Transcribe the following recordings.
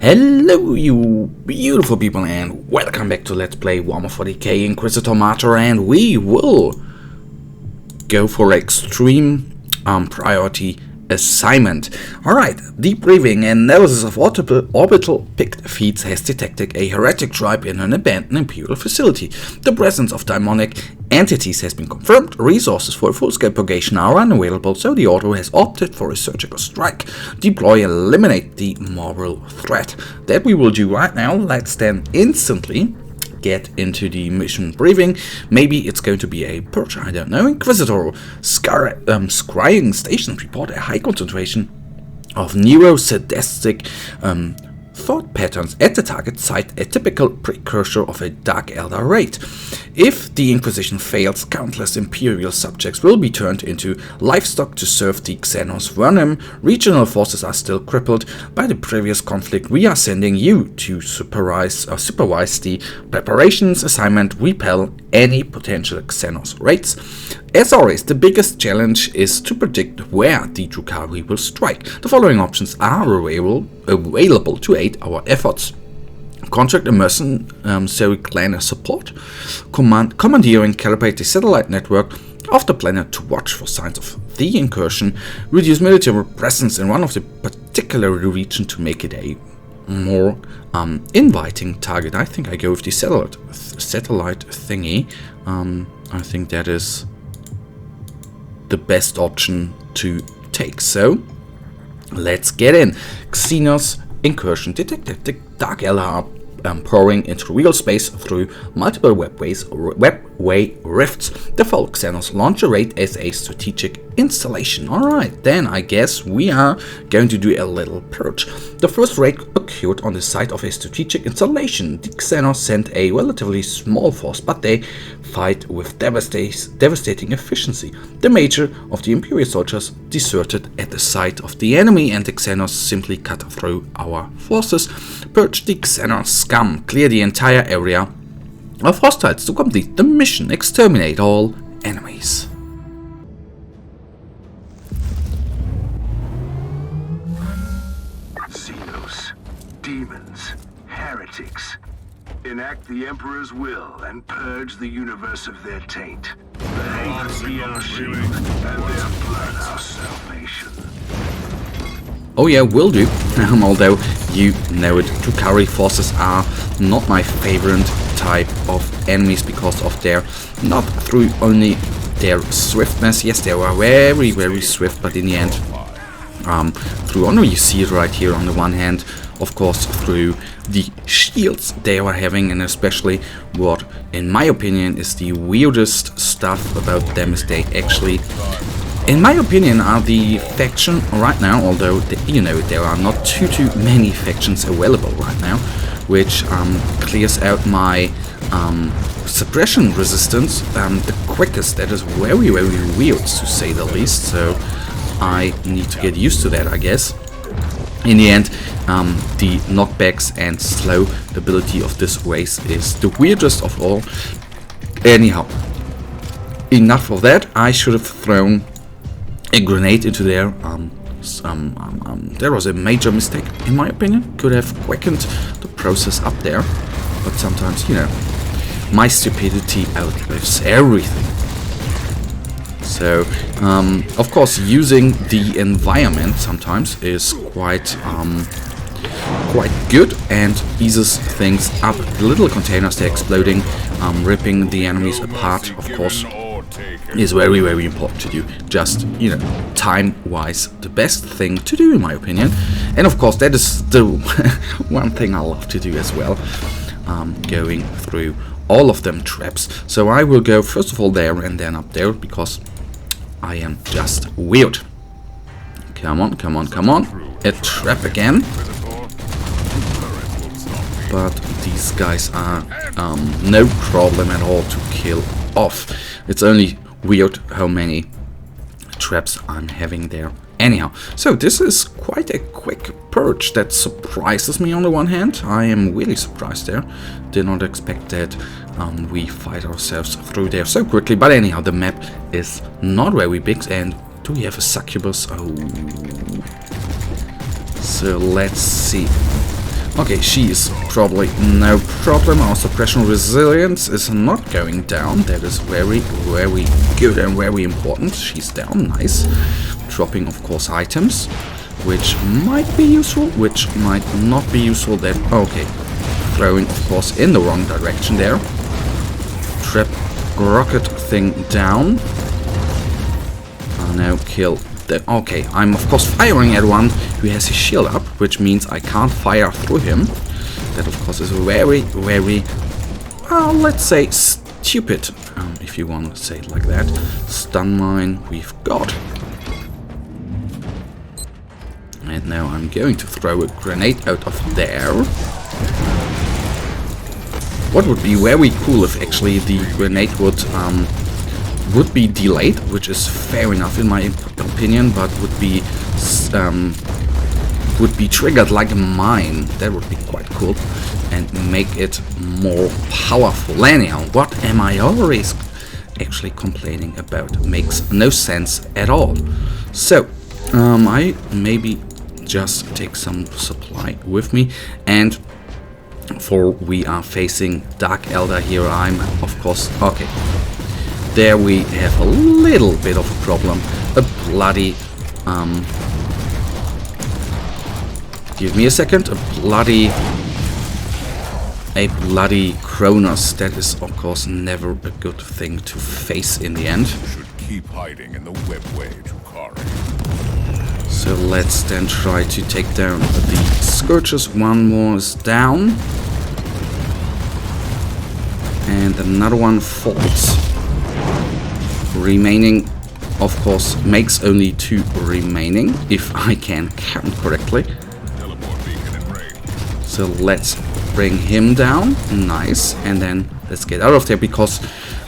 Hello you beautiful people and welcome back to Let's Play Warhammer 40k Inquisitor Martyr, and we will go for extreme priority assignment. Alright, debriefing analysis of orbital picked feeds has detected a heretic tribe in an abandoned imperial facility. The presence of demonic entities has been confirmed. Resources for a full-scale purgation are unavailable, so the Order has opted for a surgical strike. Deploy and eliminate the moral threat. That we will do right now. Let's then instantly get into the mission briefing. Maybe it's going to be a purge, I don't know. Inquisitor scrying stations report a high concentration of neurosadistic thought patterns at the target site, a typical precursor of a Dark Elder raid. If the Inquisition fails, countless Imperial subjects will be turned into livestock to serve the Xenos venom. Regional forces are still crippled by the previous conflict. We are sending you to supervise the preparations assignment, repel any potential Xenos raids. As always, the biggest challenge is to predict where the Drukhari will strike. The following options are available to aid our efforts. Contract a mercenary clan support, commandeering calibrate the satellite network of the planet to watch for signs of the incursion, reduce military presence in one of the particular region to make it a more inviting target. I think I go with the satellite thingy. I think that is the best option to take. So let's get in. Xenos incursion detected. The Dark Elder are pouring into real space through multiple webway rifts. The Folk Xenos launch a raid as a strategic installation. Alright, then I guess we are going to do a little purge. The first raid occurred on the site of a strategic installation. The Xenos sent a relatively small force, but they fight with devastating efficiency. The major of the Imperial soldiers deserted at the site of the enemy, and the Xenos simply cut through our forces. Purge the Xenos Scum. Clear the entire area of hostiles to complete the mission. Exterminate all enemies. Xenos, demons, heretics. Enact the Emperor's will and purge the universe of their taint. The hate be our shield and their blood our salvation. Oh yeah, will do. Although you know it, Drukhari forces are not my favorite type of enemies because of their, not through only their swiftness. Yes, they are very, very swift, but in the end, through honor, you see it right here on the one hand, of course, through the shields they are having, and especially what, in my opinion, is the weirdest stuff about them is they actually, in my opinion, are the faction right now, although, you know, there are not too many factions available right now, which clears out my suppression resistance the quickest. That is very, very weird, to say the least, so I need to get used to that, I guess. In the end, the knockbacks and slow ability of this race is the weirdest of all. Anyhow, enough of that. I should have thrown a grenade into there. There was a major mistake, in my opinion. Could have quickened the process up there, but sometimes, you know, my stupidity outlives everything. So, of course, using the environment sometimes is quite good and eases things up. The little containers, they're exploding, ripping the enemies apart, of course, is very, very important to do. Just, you know, time-wise, the best thing to do, in my opinion. And of course, that is still one thing I love to do as well, going through all of them traps. So I will go first of all there and then up there, because I am just weird. Come on, come on, come on. A trap again. But these guys are no problem at all to kill off. It's only weird how many traps I'm having there. Anyhow, so this is quite a quick purge that surprises me on the one hand. I am really surprised there. Did not expect that we fight ourselves through there so quickly. But anyhow, the map is not very big. And do we have a succubus? Oh. So let's see. Okay, she is probably no problem. Our suppression resilience is not going down. That is very, very good and very important. She's down, nice. Dropping, of course, items, which might be useful, which might not be useful. That okay, throwing, of course, in the wrong direction there. Trap rocket thing down. Now kill. Okay, I'm of course firing at one who has his shield up, which means I can't fire through him. That of course is very, very, let's say stupid, if you want to say it like that. Stun mine we've got. And now I'm going to throw a grenade out of there. What would be very cool if actually the grenade would be delayed, which is fair enough in my opinion, but would be triggered like a mine. That would be quite cool and make it more powerful. Anyhow, what am I always actually complaining about? Makes no sense at all. So I maybe just take some supply with me, and for we are facing Dark Elder here, I'm of course okay. There we have a little bit of a problem. A bloody... give me a second. A bloody Kronos. That is, of course, never a good thing to face in the end. Should keep hiding in the webway to Kari. So let's then try to take down the Scourges. One more is down. And another one falls. Remaining, of course, makes only 2 remaining, if I can count correctly. So let's bring him down, nice, and then let's get out of there, because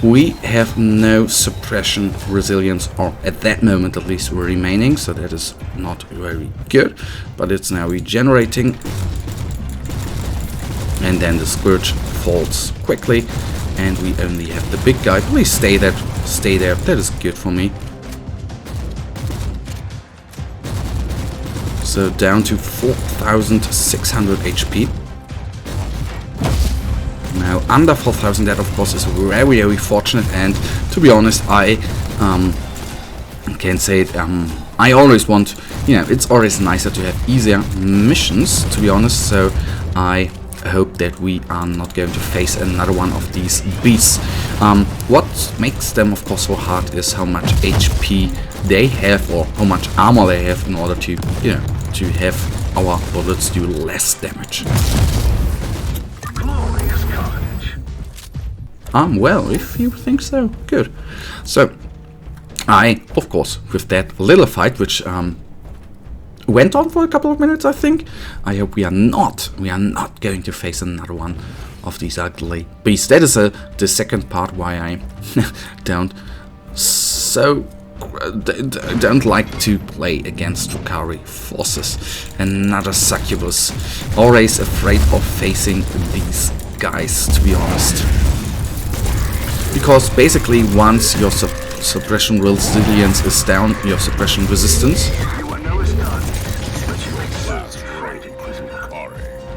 we have no suppression resilience, or at that moment at least, remaining, so that is not very good, but it's now regenerating. And then the Scourge falls quickly, and we only have the big guy. Please stay there. Stay there. That is good for me. So down to 4,600 HP. Now under 4,000. That of course is very, very fortunate. And to be honest, I can say it. I always want. You know, it's always nicer to have easier missions. To be honest, so I hope that we are not going to face another one of these beasts. What makes them of course so hard is how much HP they have, or how much armor they have, in order to, you know, to have our bullets do less damage. Glorious carnage. Well, if you think so, good. So I, of course, with that little fight, which went on for a couple of minutes, I think. I hope we are not going to face another one of these ugly beasts. That is the second part why I don't like to play against Drukhari forces. Another succubus. Always afraid of facing these guys, to be honest. Because basically once your suppression resilience is down, your suppression resistance,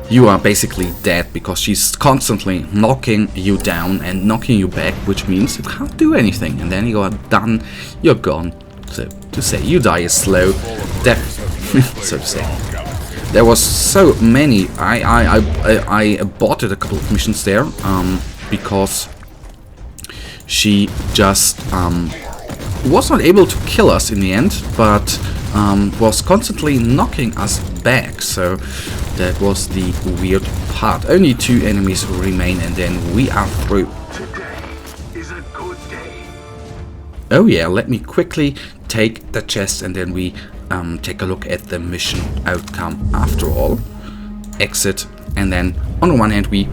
you are basically dead, because she's constantly knocking you down and knocking you back, which means you can't do anything, and then you are done, you're gone. So to say, you die a slow death, so to say. There was so many. I aborted a couple of missions there, because she just was not able to kill us in the end, but was constantly knocking us back. So that was the weird part. Only 2 enemies remain, and then we are through. Today is a good day. Oh yeah, let me quickly take the chest, and then we take a look at the mission outcome after all. Exit, and then on the one hand we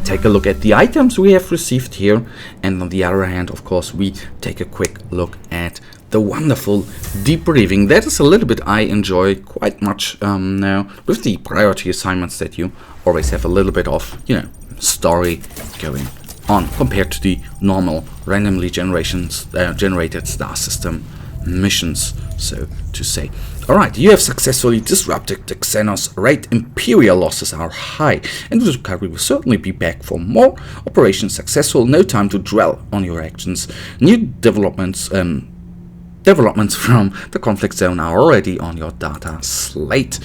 take a look at the items we have received here, and on the other hand, of course, we take a quick look at the wonderful debriefing. That is a little bit I enjoy quite much now, with the priority assignments, that you always have a little bit of, you know, story going on compared to the normal randomly generated star system missions, so to say. Alright, you have successfully disrupted the Xenos raid. Imperial losses are high, and the recovery will certainly be back for more. Operation successful, no time to dwell on your actions. New developments from the conflict zone are already on your data slate.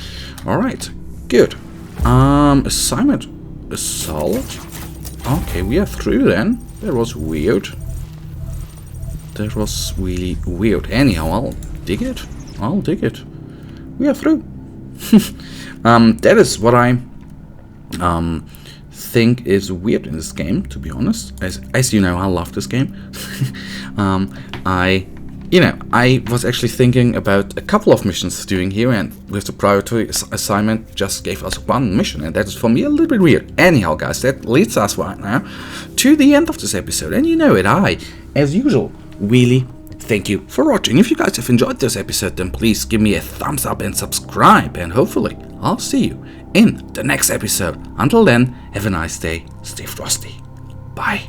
Alright, good. Assignment assault. Okay, we are through then. That was weird. That was really weird. Anyhow, I'll dig it. We are through. That is what I think is weird in this game, to be honest. As you know, I love this game. I was actually thinking about a couple of missions doing here, and with the priority assignment just gave us one mission, and that is for me a little bit weird. Anyhow, guys, that leads us right now to the end of this episode, and you know it, I, as usual, really thank you for watching. If you guys have enjoyed this episode, then please give me a thumbs up and subscribe, and hopefully I'll see you in the next episode. Until then, have a nice day, stay frosty, bye.